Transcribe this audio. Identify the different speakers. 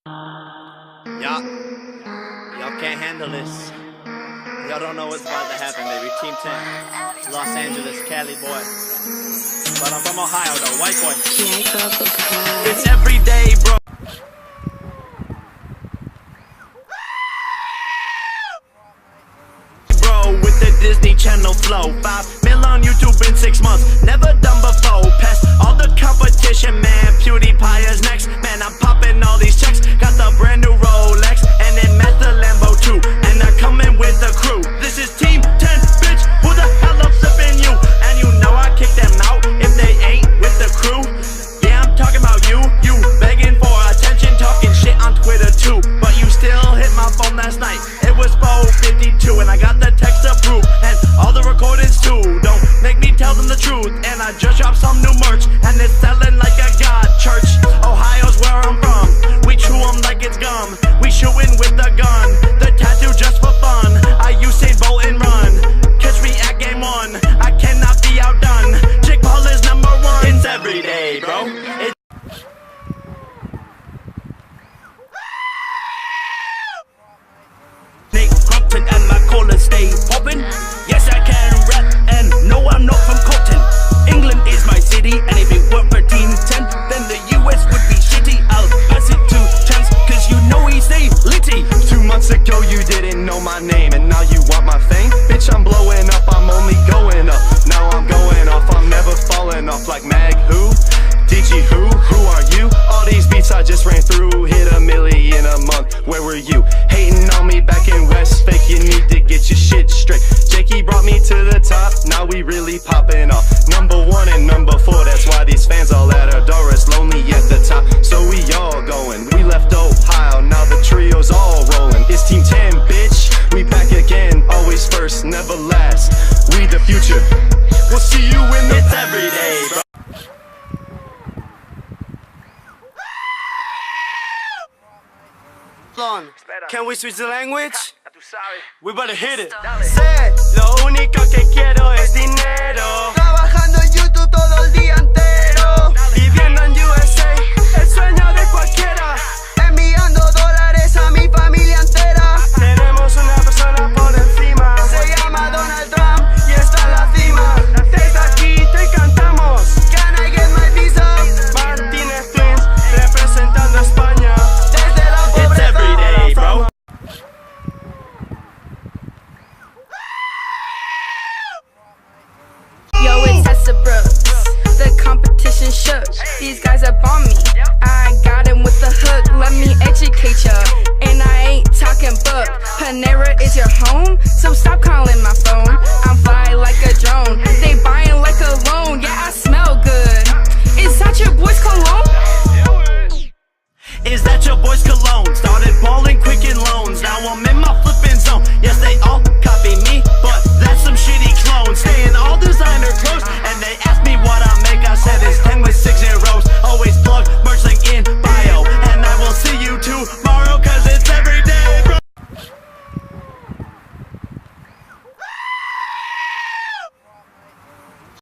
Speaker 1: Y'all can't handle this. Y'all don't know what's about to happen, baby. Team 10, Los Angeles, Cali boy. But I'm from Ohio though, white boy. It's every day, bro. With the Disney Channel flow, 5 mil on YouTube in 6 months, never done before. Past all the competition, man. PewDiePie is next, man. I'm popping all these checks. Got the brand new Rolex, and then met the Lambo too. And they're coming with the crew. This is Team 10, bitch. Who the hell I'm flipping you? And you know I kick them out if they ain't with the crew. Yeah, I'm talking about you. You begging for attention, talking shit on Twitter too. But you still hit my phone last night. It was 4:52, and I got the text approved, and all the recordings too. Don't make me tell them the truth. And I just dropped some new merch, and it's selling like a god church. Ohio's where I'm from. We chew them like it's gum. We shooting with the gun. The tattoo just for fun. I Usain Bolt and run. Catch me at game 1. I cannot be outdone. Jake Paul is number 1. It's every day, bro. And my callers stay poppin'. Yes, I can rap, and no, I'm not from Compton. England is my city, and if it weren't for Team 10, then the US would be shitty. I'll pass it to Chance, cause you know he's a litty.
Speaker 2: 2 months ago you didn't know my name, and now you want my fame? Bitch, I'm blowing up, I'm only going up. Now I'm going off, I'm never falling off like Mag who? DG who? Who are you? All these beats I just ran through, hit a million a month. Where were you? Hating on me back in West, fake, you need to get your shit straight. Jakey brought me to the top, now we really popping off. Number 1 and number 4, that's why these fans all at our door. It's lonely at the top, so we all going. We left Ohio, now the trio's all rolling. It's Team 10, bitch, we back again. Always first, never last. We the future, we'll see you in the
Speaker 1: It's every day, bro. Can we switch the language? We better hit it.
Speaker 2: Sé, lo único que quiero es dinero.
Speaker 3: Trabajando en YouTube todo el día entero.
Speaker 2: Viviendo en USA, el sueño de cualquiera.
Speaker 3: Enviando dólares a mi familia entera.
Speaker 2: Tenemos una persona por encima.
Speaker 3: Se llama Donald Trump y está en la cima.
Speaker 2: Desde aquí te cantamos.
Speaker 3: Can I get my visa?
Speaker 2: Martínez Twins, representando a España.
Speaker 3: Desde la
Speaker 1: It's
Speaker 3: pobreza.
Speaker 1: every day, bro.
Speaker 4: Yo, it's Tessa Brooks. The competition shook. These guys up on me. I got him with the hook. Let me educate ya.